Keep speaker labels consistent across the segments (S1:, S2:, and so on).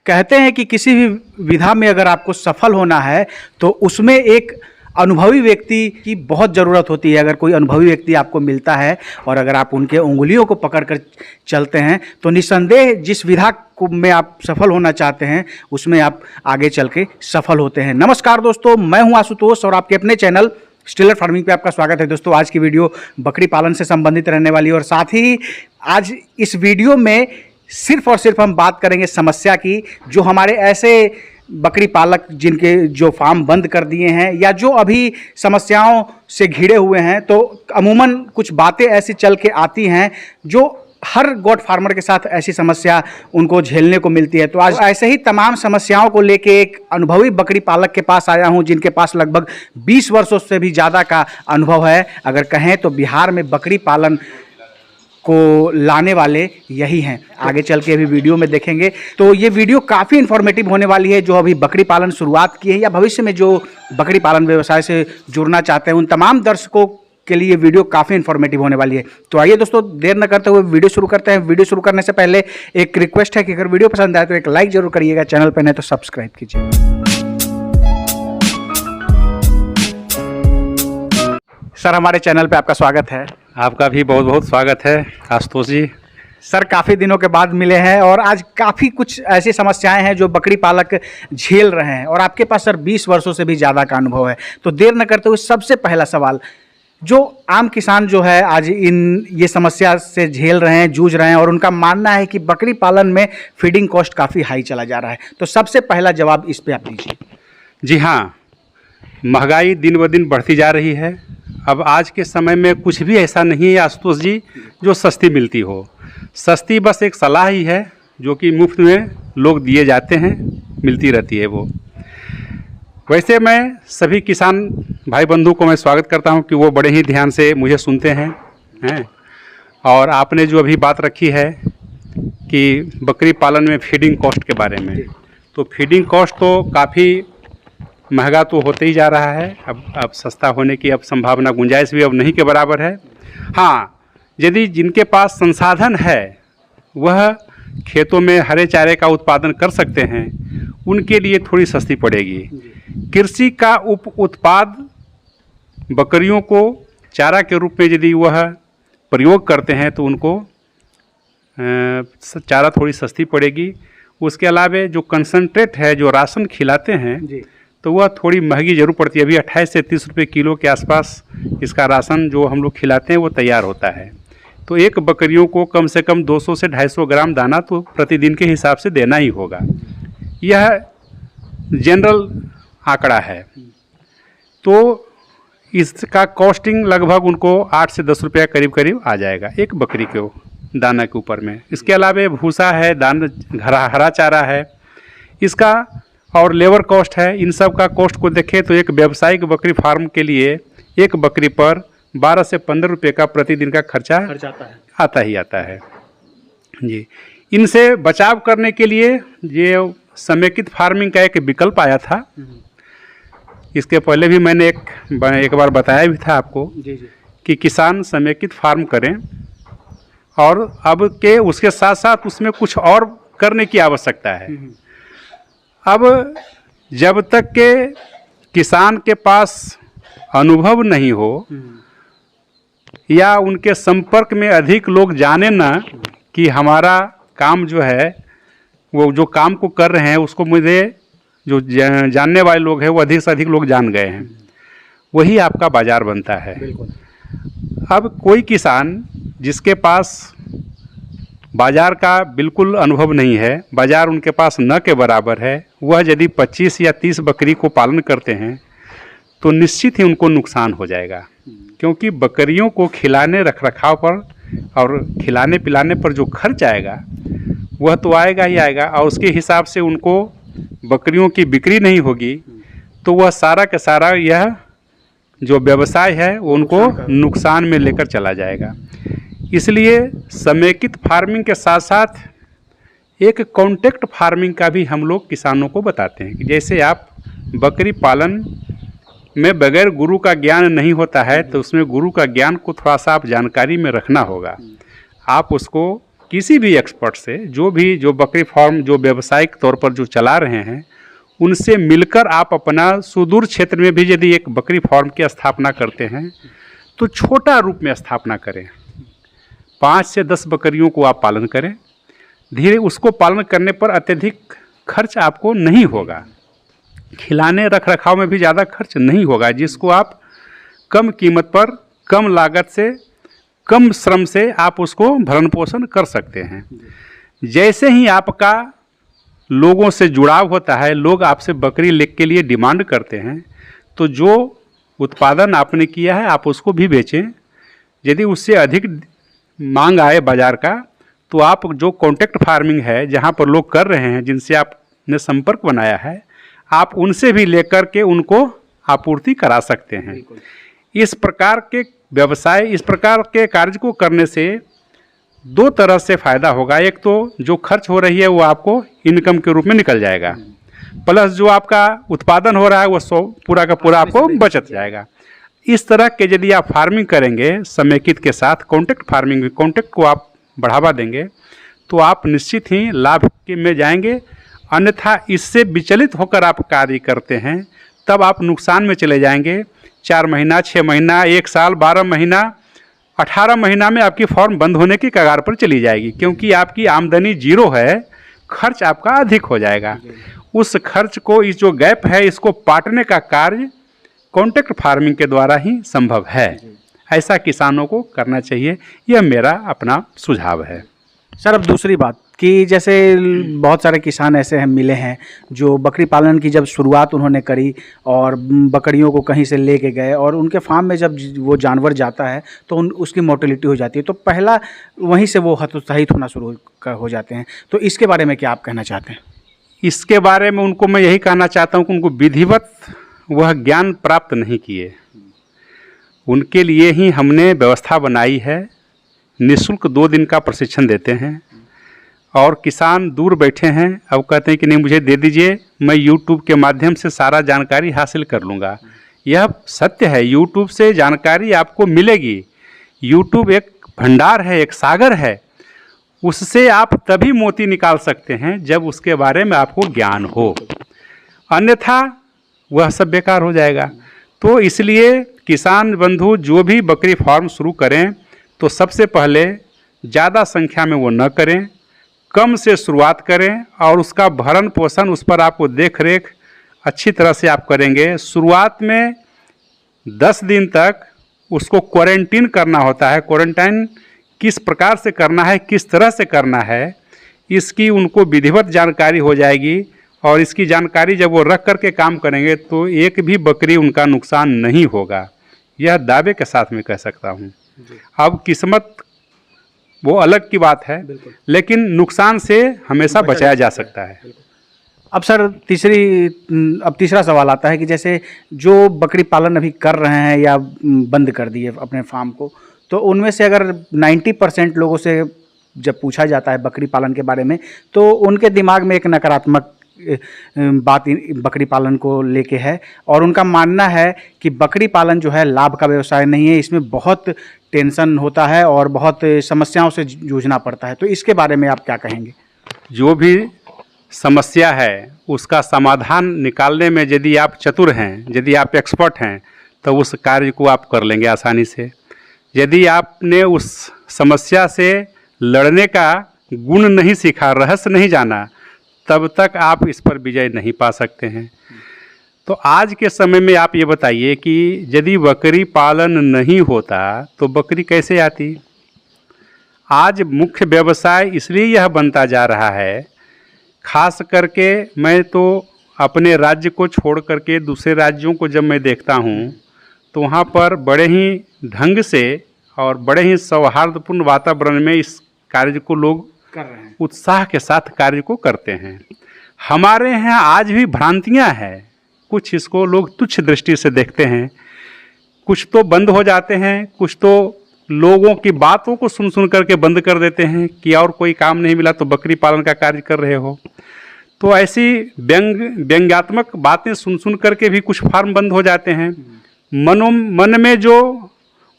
S1: कहते हैं कि किसी भी विधा में अगर आपको सफल होना है तो उसमें एक अनुभवी व्यक्ति की बहुत ज़रूरत होती है। अगर कोई अनुभवी व्यक्ति आपको मिलता है और अगर आप उनके उंगलियों को पकड़कर चलते हैं तो निस्संदेह जिस विधा को में आप सफल होना चाहते हैं उसमें आप आगे चल के सफल होते हैं। नमस्कार दोस्तों, मैं हूं आशुतोष और आपके अपने चैनल स्टिलर फार्मिंग पे आपका स्वागत है। दोस्तों, आज की वीडियो बकरी पालन से संबंधित रहने वाली है और साथ ही आज इस वीडियो में सिर्फ और सिर्फ हम बात करेंगे समस्या की, जो हमारे ऐसे बकरी पालक जिनके जो फार्म बंद कर दिए हैं या जो अभी समस्याओं से घिरे हुए हैं। तो अमूमन कुछ बातें ऐसी चल के आती हैं जो हर गोट फार्मर के साथ ऐसी समस्या उनको झेलने को मिलती है। तो आज ऐसे ही तमाम समस्याओं को लेके एक अनुभवी बकरी पालक के पास आया हूं, जिनके पास लगभग 20 वर्षों से भी ज़्यादा का अनुभव है। अगर कहें तो बिहार में बकरी पालन को लाने वाले यही हैं। आगे चल के अभी वीडियो में देखेंगे तो ये वीडियो काफ़ी इन्फॉर्मेटिव होने वाली है। जो अभी बकरी पालन शुरुआत की है या भविष्य में जो बकरी पालन व्यवसाय से जुड़ना चाहते हैं उन तमाम दर्शकों के लिए वीडियो काफ़ी इन्फॉर्मेटिव होने वाली है। तो आइए दोस्तों, देर न करते हुए वीडियो शुरू करते हैं। वीडियो शुरू करने से पहले एक रिक्वेस्ट है कि अगर वीडियो पसंद आए तो एक लाइक जरूर करिएगा, चैनल पर नहीं तो सब्सक्राइब कीजिए। सर, हमारे चैनल पे आपका स्वागत है।
S2: आपका भी बहुत बहुत स्वागत है आशुतोष जी।
S1: सर, काफ़ी दिनों के बाद मिले हैं और आज काफ़ी कुछ ऐसी समस्याएं हैं जो बकरी पालक झेल रहे हैं और आपके पास सर 20 वर्षों से भी ज़्यादा का अनुभव है। तो देर न करते हुए सबसे पहला सवाल, जो आम किसान जो है आज ये समस्या से झेल रहे हैं, जूझ रहे हैं और उनका मानना है कि बकरी पालन में फीडिंग कॉस्ट काफ़ी हाई चला जा रहा है, तो सबसे पहला जवाब इस पर आप दीजिए।
S2: जी हाँ, महंगाई दिन ब दिन बढ़ती जा रही है। अब आज के समय में कुछ भी ऐसा नहीं है आशुतोष जी जो सस्ती मिलती हो। सस्ती बस एक सलाह ही है जो कि मुफ्त में लोग दिए जाते हैं, मिलती रहती है वो। वैसे मैं सभी किसान भाई बंधु को मैं स्वागत करता हूं कि वो बड़े ही ध्यान से मुझे सुनते हैं। और आपने जो अभी बात रखी है कि बकरी पालन में फीडिंग कॉस्ट के बारे में, तो फीडिंग कॉस्ट तो काफ़ी महंगा तो होते ही जा रहा है। अब सस्ता होने की अब संभावना, गुंजाइश भी अब नहीं के बराबर है। हाँ, यदि जिनके पास संसाधन है वह खेतों में हरे चारे का उत्पादन कर सकते हैं, उनके लिए थोड़ी सस्ती पड़ेगी। कृषि का उप उत्पाद बकरियों को चारा के रूप में यदि वह प्रयोग करते हैं तो उनको चारा थोड़ी सस्ती पड़ेगी। उसके अलावा जो कंसंट्रेट है, जो राशन खिलाते हैं जी, तो वह थोड़ी महंगी जरूर पड़ती है। अभी 28 से 30 रुपये किलो के आसपास इसका राशन जो हम लोग खिलाते हैं वो तैयार होता है। तो एक बकरियों को कम से कम 200 से 250 ग्राम दाना तो प्रतिदिन के हिसाब से देना ही होगा। यह जनरल आंकड़ा है। तो इसका कॉस्टिंग लगभग उनको 8 से 10 रुपये करीब करीब आ जाएगा एक बकरी को दाना के ऊपर में। इसके अलावा भूसा है, हरा चारा है, इसका और लेबर कॉस्ट है। इन सब का कॉस्ट को देखें तो एक व्यावसायिक बकरी फार्म के लिए एक बकरी पर 12 से 15 रुपये का प्रतिदिन का खर्चा आता है जी। इनसे बचाव करने के लिए ये समेकित फार्मिंग का एक विकल्प आया था। इसके पहले भी मैंने एक बार बताया भी था आपको जी कि किसान समेकित फार्म करें और अब के उसके साथ साथ उसमें कुछ और करने की आवश्यकता है। अब जब तक के किसान के पास अनुभव नहीं हो या उनके संपर्क में अधिक लोग जाने ना कि हमारा काम जो है वो जो काम को कर रहे हैं उसको मुझे जो जानने वाले लोग हैं वो अधिक से अधिक लोग जान गए हैं, वही आपका बाज़ार बनता है। अब कोई किसान जिसके पास बाज़ार का बिल्कुल अनुभव नहीं है, बाज़ार उनके पास न के बराबर है, वह यदि 25 या 30 बकरी को पालन करते हैं तो निश्चित ही उनको नुकसान हो जाएगा। क्योंकि बकरियों को खिलाने रख रखाव पर और खिलाने पिलाने पर जो खर्च आएगा वह तो आएगा ही आएगा, और उसके हिसाब से उनको बकरियों की बिक्री नहीं होगी तो वह सारा का सारा यह जो व्यवसाय है वो उनको नुकसान में लेकर चला जाएगा। इसलिए समेकित फार्मिंग के साथ साथ एक कॉन्ट्रैक्ट फार्मिंग का भी हम लोग किसानों को बताते हैं कि जैसे आप बकरी पालन में बगैर गुरु का ज्ञान नहीं होता है, तो उसमें गुरु का ज्ञान को थोड़ा सा आप जानकारी में रखना होगा। आप उसको किसी भी एक्सपर्ट से, जो बकरी फार्म जो व्यावसायिक तौर पर जो चला रहे हैं, उनसे मिलकर आप अपना सुदूर क्षेत्र में भी यदि एक बकरी फार्म की स्थापना करते हैं तो छोटा रूप में स्थापना करें। 5 से 10 बकरियों को आप पालन करें। धीरे उसको पालन करने पर अत्यधिक खर्च आपको नहीं होगा, खिलाने रख रखाव में भी ज़्यादा खर्च नहीं होगा, जिसको आप कम कीमत पर, कम लागत से, कम श्रम से आप उसको भरण पोषण कर सकते हैं। जैसे ही आपका लोगों से जुड़ाव होता है, लोग आपसे बकरी ले के लिए डिमांड करते हैं, तो जो उत्पादन आपने किया है आप उसको भी बेचें। यदि उससे अधिक मांग आए बाज़ार का, तो आप जो कॉन्ट्रैक्ट फार्मिंग है, जहाँ पर लोग कर रहे हैं, जिनसे आपने संपर्क बनाया है, आप उनसे भी लेकर के उनको आपूर्ति करा सकते हैं। इस प्रकार के व्यवसाय, इस प्रकार के कार्य को करने से 2 तरह से फ़ायदा होगा। एक तो जो खर्च हो रही है वो आपको इनकम के रूप में निकल जाएगा, प्लस जो आपका उत्पादन हो रहा है वो पूरा का पूरा आपको बचत जाएगा। इस तरह के यदि आप फार्मिंग करेंगे समेकित के साथ, कॉन्ट्रैक्ट फार्मिंग, कॉन्ट्रैक्ट को आप बढ़ावा देंगे, तो आप निश्चित ही लाभ में जाएंगे। अन्यथा इससे विचलित होकर आप कार्य करते हैं तब आप नुकसान में चले जाएंगे। 4 महीना, 6 महीना, 1 साल, 12 महीना, 18 महीना में आपकी फॉर्म बंद होने की कगार पर चली जाएगी, क्योंकि आपकी आमदनी जीरो है, खर्च आपका अधिक हो जाएगा। उस खर्च को, इस जो गैप है, इसको पाटने का कार्य कॉन्ट्रैक्ट फार्मिंग के द्वारा ही संभव है। ऐसा किसानों को करना चाहिए, यह मेरा अपना सुझाव है।
S1: सर, अब दूसरी बात कि जैसे बहुत सारे किसान ऐसे हैं मिले हैं जो बकरी पालन की जब शुरुआत उन्होंने करी और बकरियों को कहीं से लेके गए और उनके फार्म में जब वो जानवर जाता है तो उसकी मोर्टेलिटी हो जाती है, तो पहला वहीं से वो हतोत्साहित होना शुरू हो जाते हैं। तो इसके बारे में क्या आप कहना चाहते हैं?
S2: इसके बारे में उनको मैं यही कहना चाहता हूँ कि उनको विधिवत वह ज्ञान प्राप्त नहीं किए। उनके लिए ही हमने व्यवस्था बनाई है, निःशुल्क 2 दिन का प्रशिक्षण देते हैं। और किसान दूर बैठे हैं, अब कहते हैं कि नहीं मुझे दे दीजिए, मैं यूट्यूब के माध्यम से सारा जानकारी हासिल कर लूँगा। यह सत्य है, यूट्यूब से जानकारी आपको मिलेगी। यूट्यूब एक भंडार है, एक सागर है, उससे आप तभी मोती निकाल सकते हैं जब उसके बारे में आपको ज्ञान हो, अन्यथा वह सब बेकार हो जाएगा। तो इसलिए किसान बंधु जो भी बकरी फार्म शुरू करें तो सबसे पहले ज़्यादा संख्या में वो न करें, कम से शुरुआत करें और उसका भरण पोषण, उस पर आपको देख रेख अच्छी तरह से आप करेंगे। शुरुआत में 10 दिन तक उसको क्वारंटीन करना होता है। क्वारंटाइन किस प्रकार से करना है, किस तरह से करना है, इसकी उनको विधिवत जानकारी हो जाएगी। और इसकी जानकारी जब वो रख कर के काम करेंगे तो एक भी बकरी उनका नुकसान नहीं होगा, यह दावे के साथ में कह सकता हूँ। अब किस्मत वो अलग की बात है, लेकिन नुकसान से हमेशा बचाया जा सकता है।
S1: अब सर तीसरा सवाल आता है कि जैसे जो बकरी पालन अभी कर रहे हैं या बंद कर दिए अपने फार्म को, तो उनमें से अगर 90% लोगों से जब पूछा जाता है बकरी पालन के बारे में, तो उनके दिमाग में एक नकारात्मक बात बकरी पालन को लेके है और उनका मानना है कि बकरी पालन जो है लाभ का व्यवसाय नहीं है, इसमें बहुत टेंशन होता है और बहुत समस्याओं से जूझना पड़ता है। तो इसके बारे में आप क्या कहेंगे?
S2: जो भी समस्या है उसका समाधान निकालने में यदि आप चतुर हैं, यदि आप एक्सपर्ट हैं, तो उस कार्य को आप कर लेंगे आसानी से। यदि आपने उस समस्या से लड़ने का गुण नहीं सीखा, रहस्य नहीं जाना, तब तक आप इस पर विजय नहीं पा सकते हैं। तो आज के समय में आप ये बताइए कि यदि बकरी पालन नहीं होता तो बकरी कैसे आती? आज मुख्य व्यवसाय इसलिए यह बनता जा रहा है, खास करके मैं तो अपने राज्य को छोड़ करके दूसरे राज्यों को जब मैं देखता हूँ तो वहाँ पर बड़े ही ढंग से और बड़े ही सौहार्दपूर्ण वातावरण में इस कार्य को लोग कर रहे हैं, उत्साह के साथ कार्य को करते हैं। हमारे यहाँ आज भी भ्रांतियाँ हैं, कुछ इसको लोग तुच्छ दृष्टि से देखते हैं, कुछ तो बंद हो जाते हैं, कुछ तो लोगों की बातों को सुन सुन करके बंद कर देते हैं कि और कोई काम नहीं मिला तो बकरी पालन का कार्य कर रहे हो। तो ऐसी व्यंग्यात्मक बातें सुन सुन करके भी कुछ फार्म बंद हो जाते हैं। मन में जो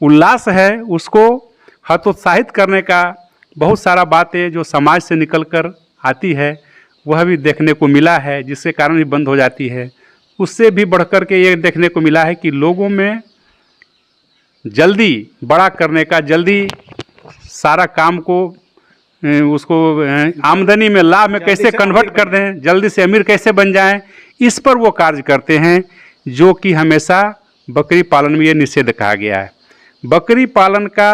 S2: उल्लास है उसको हतोत्साहित करने का बहुत सारा बातें जो समाज से निकल कर आती है वह भी देखने को मिला है, जिसके कारण भी बंद हो जाती है। उससे भी बढ़कर के ये देखने को मिला है कि लोगों में जल्दी बड़ा करने का, जल्दी सारा काम को उसको आमदनी में, लाभ में कैसे कन्वर्ट कर दें, जल्दी से अमीर कैसे बन जाएं, इस पर वो कार्य करते हैं, जो कि हमेशा बकरी पालन में ये निषेध कहा गया है। बकरी पालन का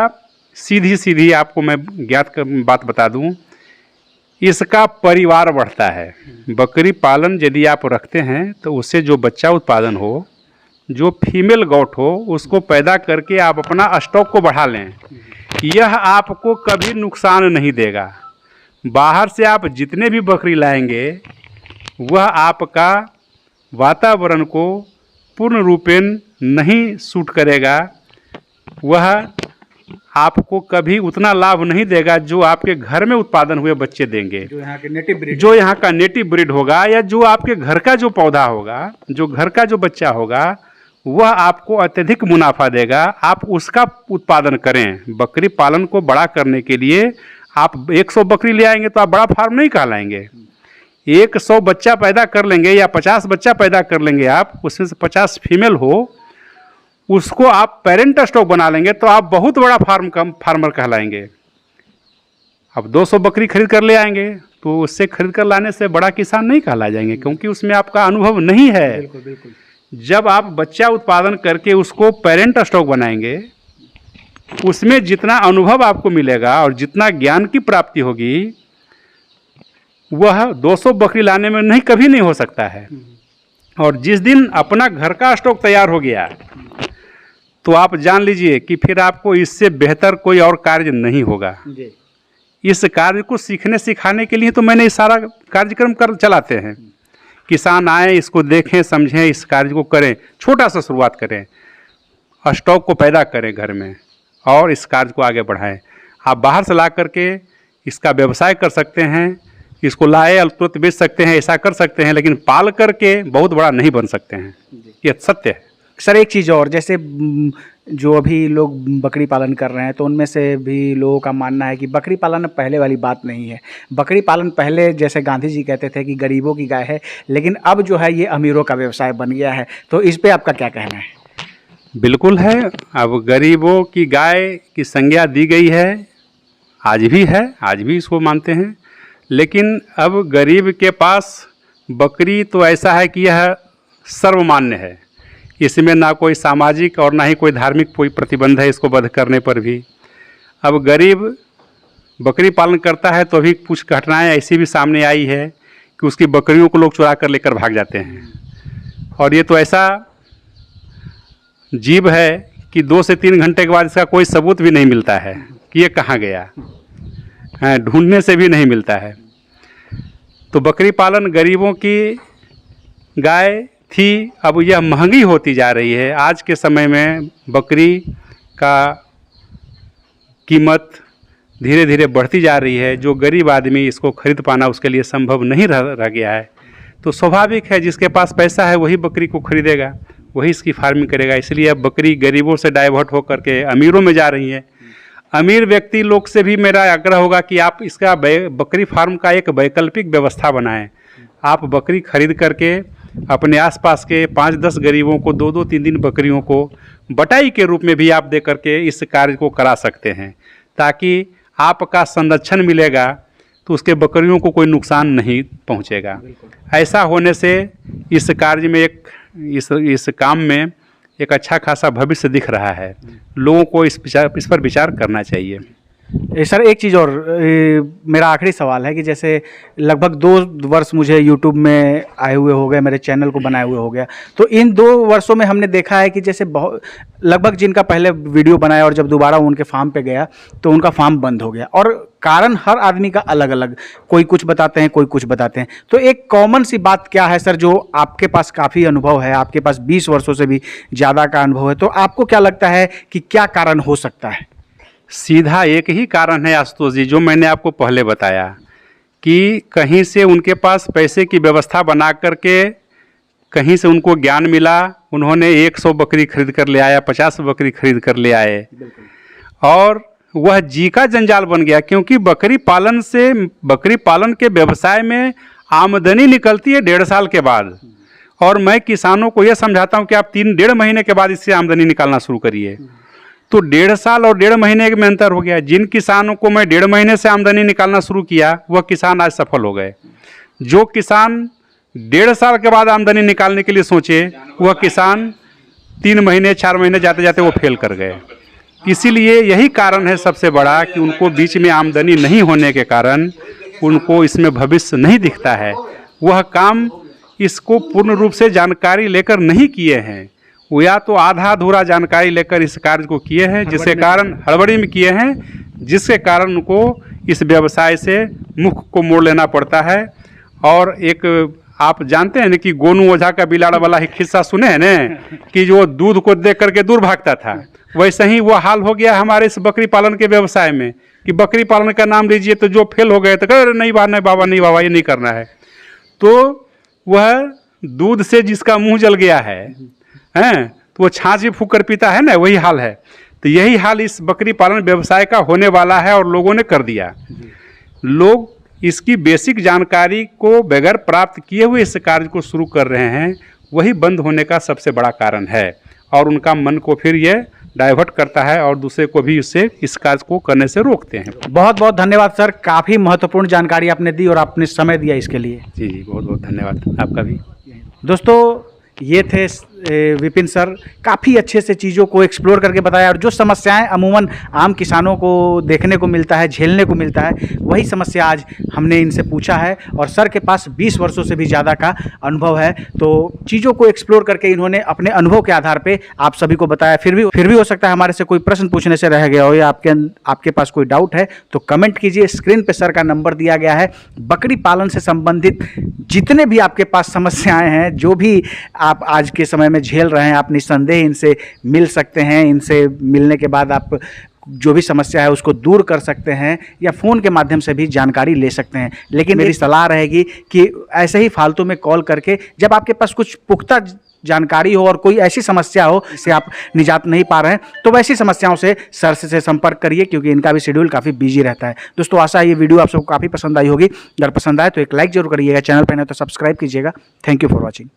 S2: सीधी सीधी आपको मैं ज्ञात बात बता दूं, इसका परिवार बढ़ता है। बकरी पालन यदि आप रखते हैं तो उससे जो बच्चा उत्पादन हो, जो फीमेल गौट हो, उसको पैदा करके आप अपना स्टॉक को बढ़ा लें, यह आपको कभी नुकसान नहीं देगा। बाहर से आप जितने भी बकरी लाएंगे वह आपका वातावरण को पूर्ण रूपेण नहीं सूट करेगा, वह आपको कभी उतना लाभ नहीं देगा जो आपके घर में उत्पादन हुए बच्चे देंगे,
S1: जो यहाँ के नेटिव ब्रीड,
S2: जो यहाँ का नेटिव ब्रीड होगा, या जो आपके घर का जो पौधा होगा, जो घर का जो बच्चा होगा, वह आपको अत्यधिक मुनाफा देगा। आप उसका उत्पादन करें। बकरी पालन को बड़ा करने के लिए आप 100 बकरी ले आएंगे तो आप बड़ा फार्म नहीं कहलाएंगे। 100 बच्चा पैदा कर लेंगे या 50 बच्चा पैदा कर लेंगे आप, उसमें से 50 फीमेल हो, उसको आप पेरेंट स्टॉक बना लेंगे तो आप बहुत बड़ा फार्मर कहलाएंगे। अब 200 बकरी खरीद कर ले आएंगे तो उससे खरीद कर लाने से बड़ा किसान नहीं कहला जाएंगे, क्योंकि उसमें आपका अनुभव नहीं है।
S1: बिल्कुल बिल्कुल।
S2: जब आप बच्चा उत्पादन करके उसको पेरेंट स्टॉक बनाएंगे, उसमें जितना अनुभव आपको मिलेगा और जितना ज्ञान की प्राप्ति होगी, वह 200 बकरी लाने में नहीं, कभी नहीं हो सकता है। और जिस दिन अपना घर का स्टॉक तैयार हो गया तो आप जान लीजिए कि फिर आपको इससे बेहतर कोई और कार्य नहीं होगा। इस कार्य को सीखने सिखाने के लिए तो मैंने इस सारा कार्यक्रम चलाते हैं। किसान आए, इसको देखें, समझें, इस कार्य को करें, छोटा सा शुरुआत करें, स्टॉक को पैदा करें घर में और इस कार्य को आगे बढ़ाएं। आप बाहर से ला करके इसका व्यवसाय कर सकते हैं, इसको लाए और तुरंत बेच सकते हैं, ऐसा कर सकते हैं, लेकिन पाल करके बहुत बड़ा नहीं बन सकते हैं, ये सत्य है।
S1: सर एक चीज़ और, जैसे जो अभी लोग बकरी पालन कर रहे हैं तो उनमें से भी लोगों का मानना है कि बकरी पालन पहले वाली बात नहीं है। बकरी पालन पहले, जैसे गांधी जी कहते थे कि गरीबों की गाय है, लेकिन अब जो है ये अमीरों का व्यवसाय बन गया है। तो इस पे आपका क्या कहना है?
S2: बिल्कुल है, अब गरीबों की गाय की संज्ञा दी गई है, आज भी है, आज भी इसको मानते हैं। लेकिन अब गरीब के पास बकरी तो ऐसा है कि यह सर्वमान्य है, इसमें ना कोई सामाजिक और ना ही कोई धार्मिक कोई प्रतिबंध है इसको वध करने पर भी। अब गरीब बकरी पालन करता है तो अभी कुछ घटनाएं ऐसी भी सामने आई है कि उसकी बकरियों को लोग चुरा कर लेकर भाग जाते हैं, और ये तो ऐसा जीव है कि 2 से 3 घंटे के बाद इसका कोई सबूत भी नहीं मिलता है कि ये कहाँ गया, ढूंढने से भी नहीं मिलता है। तो बकरी पालन गरीबों की गाय थी, अब यह महंगी होती जा रही है। आज के समय में बकरी का कीमत धीरे धीरे बढ़ती जा रही है, जो गरीब आदमी इसको खरीद पाना उसके लिए संभव नहीं रह गया है। तो स्वाभाविक है, जिसके पास पैसा है वही बकरी को खरीदेगा, वही इसकी फार्मिंग करेगा। इसलिए अब बकरी गरीबों से डाइवर्ट होकर के अमीरों में जा रही है। अमीर व्यक्ति लोग से भी मेरा आग्रह होगा कि आप इसका बकरी फार्म का एक वैकल्पिक व्यवस्था बनाएं। आप बकरी खरीद करके अपने आसपास के 5-10 गरीबों को 2-2, 3-3 बकरियों को बटाई के रूप में भी आप दे करके इस कार्य को करा सकते हैं, ताकि आपका संरक्षण मिलेगा तो उसके बकरियों को कोई नुकसान नहीं पहुंचेगा। ऐसा होने से इस कार्य में इस काम में एक अच्छा खासा भविष्य दिख रहा है। लोगों को इस पर विचार करना चाहिए।
S1: सर एक चीज़ और, मेरा आखिरी सवाल है कि जैसे लगभग 2 वर्ष मुझे YouTube में आए हुए हो गए, मेरे चैनल को बनाए हुए हो गया, तो इन 2 वर्षों में हमने देखा है कि जैसे बहुत लगभग जिनका पहले वीडियो बनाया और जब दोबारा उनके फार्म पे गया तो उनका फार्म बंद हो गया, और कारण हर आदमी का अलग अलग, कोई कुछ बताते हैं, कोई कुछ बताते हैं। तो एक कॉमन सी बात क्या है सर, जो आपके पास काफ़ी अनुभव है, आपके पास 20 वर्षों से भी ज़्यादा का अनुभव है, तो आपको क्या लगता है कि क्या कारण हो सकता है?
S2: सीधा एक ही कारण है आशुतोष जी, जो मैंने आपको पहले बताया कि कहीं से उनके पास पैसे की व्यवस्था बना करके कहीं से उनको ज्ञान मिला, उन्होंने 100 बकरी खरीद कर ले आया, 50 बकरी खरीद कर ले आए, और वह जी का जंजाल बन गया, क्योंकि बकरी पालन के व्यवसाय में आमदनी निकलती है 1.5 साल के बाद। और मैं किसानों को यह समझाता हूं कि आप 3-1.5 महीने के बाद इससे आमदनी निकालना शुरू करिए। तो 1.5 साल और 1.5 महीने में अंतर हो गया। जिन किसानों को मैं 1.5 महीने से आमदनी निकालना शुरू किया, वह किसान आज सफल हो गए। जो किसान 1.5 साल के बाद आमदनी निकालने के लिए सोचे, वह किसान 3 महीने 4 महीने जाते जाते वो फेल कर गए। इसीलिए यही कारण है सबसे बड़ा कि उनको बीच में आमदनी नहीं होने के कारण उनको इसमें भविष्य नहीं दिखता है। वह काम इसको पूर्ण रूप से जानकारी लेकर नहीं किए हैं, वो या तो आधा अधूरा जानकारी लेकर इस कार्य को किए हैं, जिसके कारण हड़बड़ी में किए हैं, जिसके कारण उनको इस व्यवसाय से मुख को मोड़ लेना पड़ता है। और एक आप जानते हैं ना कि गोनू ओझा का बिलाड़ा वाला ही किस्सा सुने हैं ना, कि जो दूध को देख करके दूर भागता था, वैसे ही वो हाल हो गया हमारे इस बकरी पालन के व्यवसाय में कि बकरी पालन का नाम लीजिए तो जो फेल हो गए तो कह नहीं बाबा ये नहीं करना है। तो वह दूध से जिसका मुंह जल गया है तो वो छाछ भी फूक कर पीता है ना, वही हाल है। तो यही हाल इस बकरी पालन व्यवसाय का होने वाला है और लोगों ने कर दिया। लोग इसकी बेसिक जानकारी को बगैर प्राप्त किए हुए इस कार्य को शुरू कर रहे हैं, वही बंद होने का सबसे बड़ा कारण है। और उनका मन को फिर ये डाइवर्ट करता है और दूसरे को भी इससे इस कार्य को करने से रोकते हैं।
S1: बहुत बहुत धन्यवाद सर, काफ़ी महत्वपूर्ण जानकारी आपने दी और आपने समय दिया इसके लिए।
S2: जी बहुत बहुत धन्यवाद आपका भी।
S1: दोस्तों ये थे विपिन सर, काफ़ी अच्छे से चीज़ों को एक्सप्लोर करके बताया। और जो समस्याएं अमूमन आम किसानों को देखने को मिलता है, झेलने को मिलता है, वही समस्या आज हमने इनसे पूछा है। और सर के पास 20 वर्षों से भी ज़्यादा का अनुभव है, तो चीज़ों को एक्सप्लोर करके इन्होंने अपने अनुभव के आधार पर आप सभी को बताया। फिर भी हो सकता है हमारे से कोई प्रश्न पूछने से रह गया हो या आपके पास कोई डाउट है तो कमेंट कीजिए। स्क्रीन पर सर का नंबर दिया गया है। बकरी पालन से संबंधित जितने भी आपके पास समस्याएँ हैं, जो भी आप आज के समय में झेल रहे हैं, आप निस्संदेह इनसे मिल सकते हैं। इनसे मिलने के बाद आप जो भी समस्या है उसको दूर कर सकते हैं या फ़ोन के माध्यम से भी जानकारी ले सकते हैं। लेकिन मेरी सलाह रहेगी कि ऐसे ही फालतू में कॉल करके, जब आपके पास कुछ पुख्ता जानकारी हो और कोई ऐसी समस्या हो जिससे आप निजात नहीं पा रहे हैं, तो वैसी समस्याओं से सर से संपर्क करिए, क्योंकि इनका भी शेड्यूल काफ़ी बिजी रहता है। दोस्तों आशा है ये वीडियो आप सबको काफ़ी पसंद आई होगी। अगर पसंद आए तो एक लाइक जरूर करिएगा, चैनल पर नहीं तो सब्सक्राइब कीजिएगा। Thank you for watching.